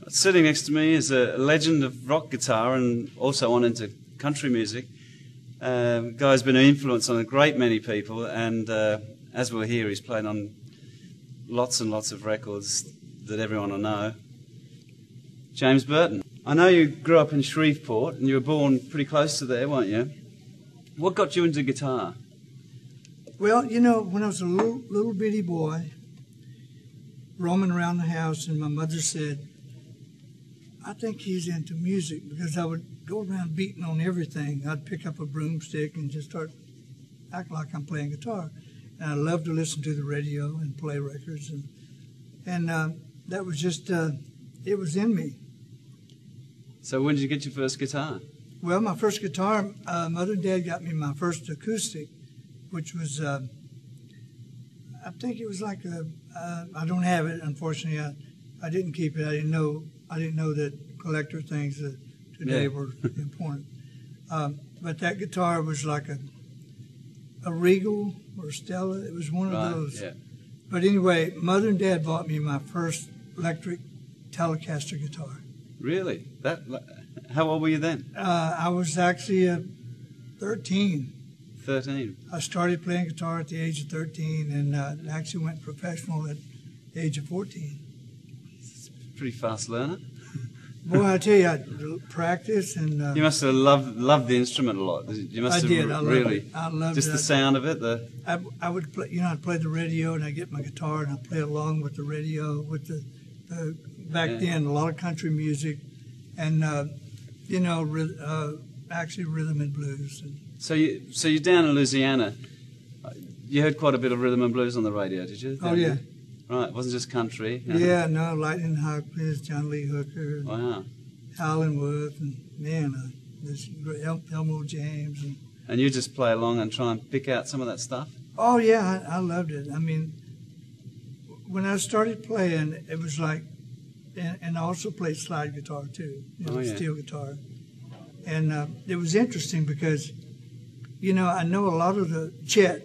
Sitting next to me is a legend of rock guitar and also on into country music. Guy's been an influence on a great many people, and as we'll hear, he's played on lots and lots of records that everyone will know. James Burton. I know you grew up in Shreveport and you were born pretty close to there, weren't you? What got you into guitar? Well, you know, when I was a little bitty boy, roaming around the house, and my mother said, I think he's into music, because I would go around beating on everything. I'd pick up a broomstick and just start acting like I'm playing guitar. And I loved to listen to the radio and play records. And that was just, it was in me. So when did you get your first guitar? Well, my first guitar, Mother and Dad got me my first acoustic, which was, I think it was like I don't have it, unfortunately. I didn't keep it. I didn't know that collector things that today were important. But that guitar was like a Regal or Stella. It was one of those. Yeah. But anyway, Mother and Dad bought me my first electric Telecaster guitar. Really? How old were you then? I was actually 13. 13. I started playing guitar at the age of 13 and actually went professional at the age of 14. Pretty fast learner. Boy, I tell you, I practice and. You must have loved the instrument a lot. You must I did. I really. I loved just it. The sound of it. I would play. You know, I'd play the radio and I'd get my guitar and I'd play along with the radio with the back then a lot of country music, and you know, actually rhythm and blues. So you're down in Louisiana. You heard quite a bit of rhythm and blues on the radio, did you? Oh yeah. Right, it wasn't just country. Yeah, no, Lightning Hopkins, John Lee Hooker, wow, Howlin' Wolf, and man, this Elmo James. And you just play along and try and pick out some of that stuff? Oh yeah, I loved it. I mean, when I started playing, it was like, and I also played slide guitar too, you know, steel guitar. And it was interesting because, you know, I know a lot of the Chet,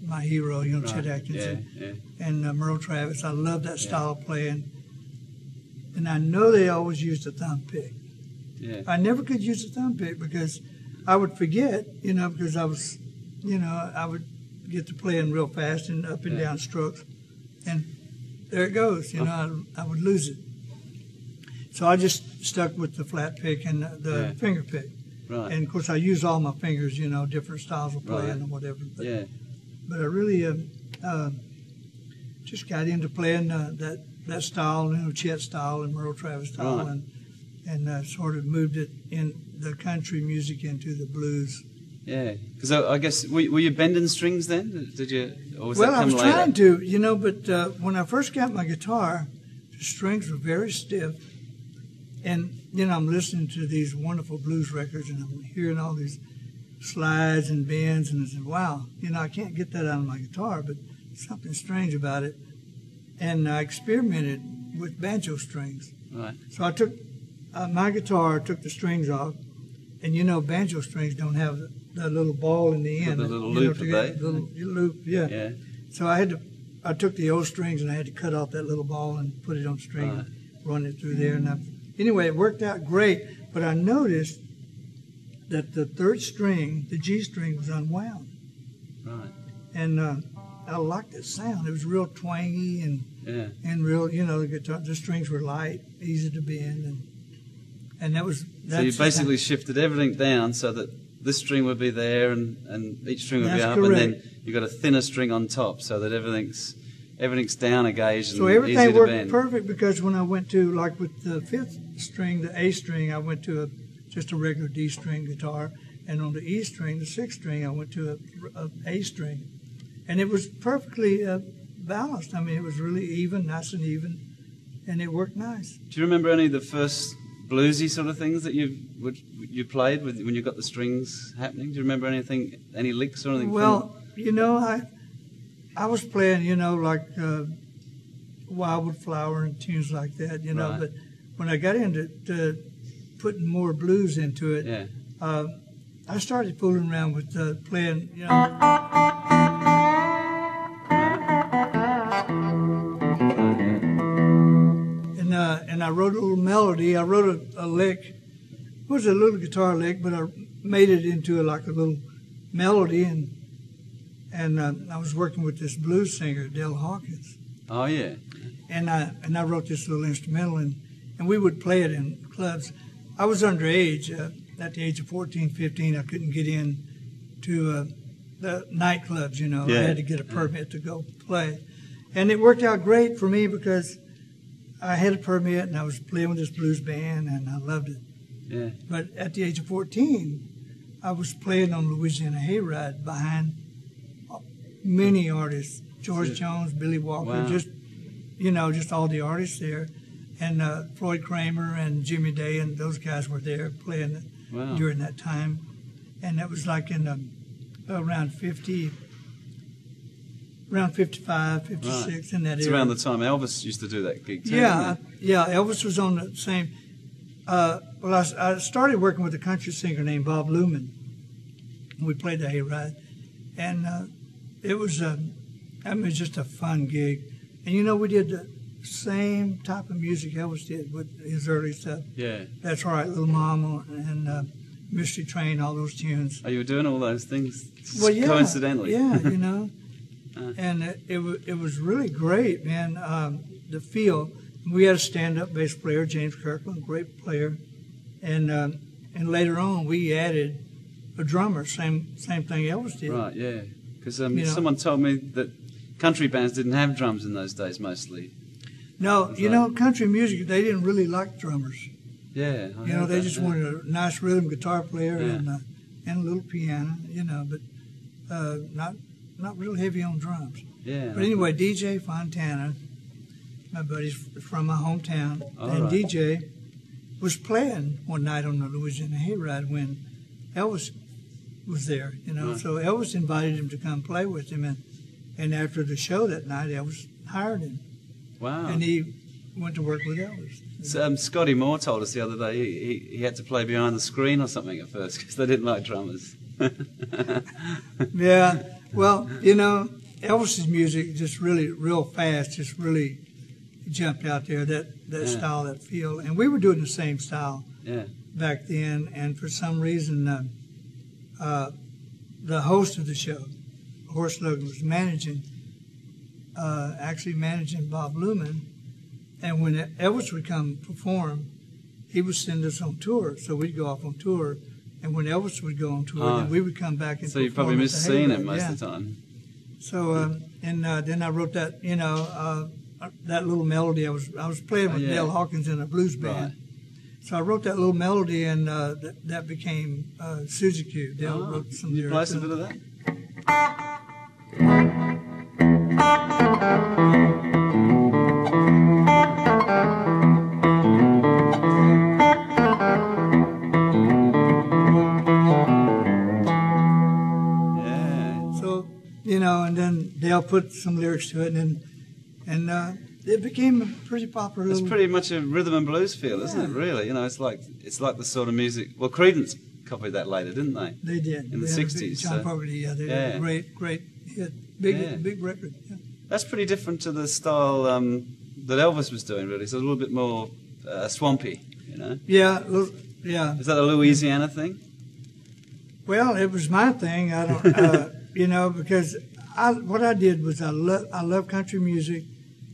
my hero, you know, Chet Atkins and Merle Travis. I love that style of playing. And I know they always used a thumb pick. Yeah. I never could use a thumb pick because I would forget, you know, because I was, you know, I would get to playing real fast and up and down strokes. And there it goes, you know, I would lose it. So I just stuck with the flat pick and the finger pick. Right. And of course I use all my fingers, you know, different styles of playing and whatever. But, but I really just got into playing that style, you know, Chet style and Merle Travis style, and sort of moved it in the country music into the blues. Yeah, because I guess, were you bending strings then? Did you? Or was well, that come I was later? trying to, you know, but when I first got my guitar, the strings were very stiff. And, you know, I'm listening to these wonderful blues records, and I'm hearing all these slides and bends, and I said, wow, you know, I can't get that out of my guitar, but something strange about it. And I experimented with banjo strings. Right. So I took my guitar, took the strings off, and, you know, banjo strings don't have that little ball in the end. The little loop, little loop, yeah. So I took the old strings, and I had to cut off that little ball and put it on the string and run it through there. And anyway, it worked out great, but I noticed that the third string, the G string, was unwound. Right. And I liked the sound. It was real twangy and real, you know, the strings were light, easy to bend, and that was. So you basically shifted everything down so that this string would be there and each string would be up, correct. and then you got a thinner string on top so that everything's down a gauge and so everything easy to worked bend. perfect, because when I went to, like with the fifth string, the A string, I went to just a regular D string guitar, and on the E string, the sixth string, I went to a A string, and it was perfectly balanced. I mean, it was really even, nice and even, and it worked nice. Do you remember any of the first bluesy sort of things that you played when you got the strings happening? Do you remember anything, any licks or anything? Well, you know, I was playing, you know, like Wildwood Flower and tunes like that, you know. Right. But when I got into putting more blues into it, Yeah. I started fooling around with playing, you know. And I wrote a little melody. I wrote a lick. It was a little guitar lick, but I made it into like a little melody. And I was working with this blues singer, Del Hawkins. Oh, yeah. And I wrote this little instrumental, and we would play it in clubs. I was underage. At the age of 14, 15, I couldn't get in to the nightclubs, you know. Yeah. I had to get a permit to go play. And it worked out great for me because I had a permit and I was playing with this blues band and I loved it. Yeah. But at the age of 14, I was playing on Louisiana Hayride behind many artists, George Jones, Billy Walker, Wow. just all the artists there. And Floyd Kramer and Jimmy Day and those guys were there playing Wow. during that time. And that was like in around 55, 56 Right. in that It's area. around the time Elvis used to do that gig too. Yeah, Isn't it? yeah. Elvis was on the same. I started working with a country singer named Bob Luman. We played the Hayride, and it was just a fun gig. And you know, we did the same type of music Elvis did with his early stuff. Yeah. That's Right, Little Mama, and Mystery Train, all those tunes. Oh, you were doing all those things Well, yeah, coincidentally. Yeah, you know. And it was really great, man. The feel. We had a stand-up bass player, James Kirkland, great player, and later on we added a drummer. Same thing Elvis did. Right, yeah. Because know. someone told me that country bands didn't have drums in those days mostly. No, you know, country music, they didn't really like drummers. Yeah. I You know, heard they that, just yeah. wanted a nice rhythm guitar player Yeah. and a little piano, you know, but not real heavy on drums. Yeah. But anyway, DJ Fontana, my buddy's from my hometown, All and right. DJ was playing one night on the Louisiana Hayride when Elvis was there, you know. Right. So Elvis invited him to come play with him, and after the show that night, Elvis hired him, Wow. and he went to work with Elvis. So, Scotty Moore told us the other day he had to play behind the screen or something at first because they didn't like drummers. Yeah, well, you know, Elvis's music just really real fast, just really jumped out there, that Yeah. style, that feel. And we were doing the same style Yeah. back then, and for some reason, the host of the show, Horace Logan, was actually managing Bob Luman. And when Elvis would come perform, he would send us on tour. So we'd go off on tour. And when Elvis would go on tour, then we would come back and So you perform probably at missed the seeing Hayride. him most Yeah. of the time. So then I wrote that, you know, that little melody. I was playing with yeah. Del Hawkins in a blues band. Right. So I wrote that little melody, and that became Suzy Q. Del wrote some Can you play lyrics. us a bit of that? Yeah. So, you know, and then Del put some lyrics to it, and it became a pretty popular It's little... pretty much a rhythm and blues feel, isn't it? Really, you know, it's like the sort of music. Well, Creedence copied that later, didn't they? They did. In the They had a 60s, big- John so- Fogerty, yeah, they Yeah. did a great hit. Big Yeah. record. Yeah. That's pretty different to the style that Elvis was doing, really. So a little bit more swampy, you know. Yeah, yeah. Is that a Louisiana thing? Well, it was my thing. I don't, you know, because what I did was I love country music,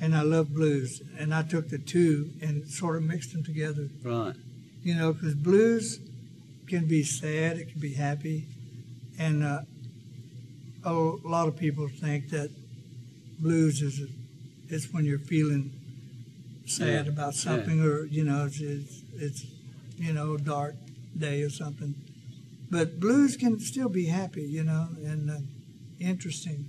and I love blues, and I took the two and sort of mixed them together. Right. You know, because blues can be sad, it can be happy, and a lot of people think that blues is when you're feeling sad Yeah. about something, or you know, it's you know, a dark day or something. But blues can still be happy, you know, and interesting.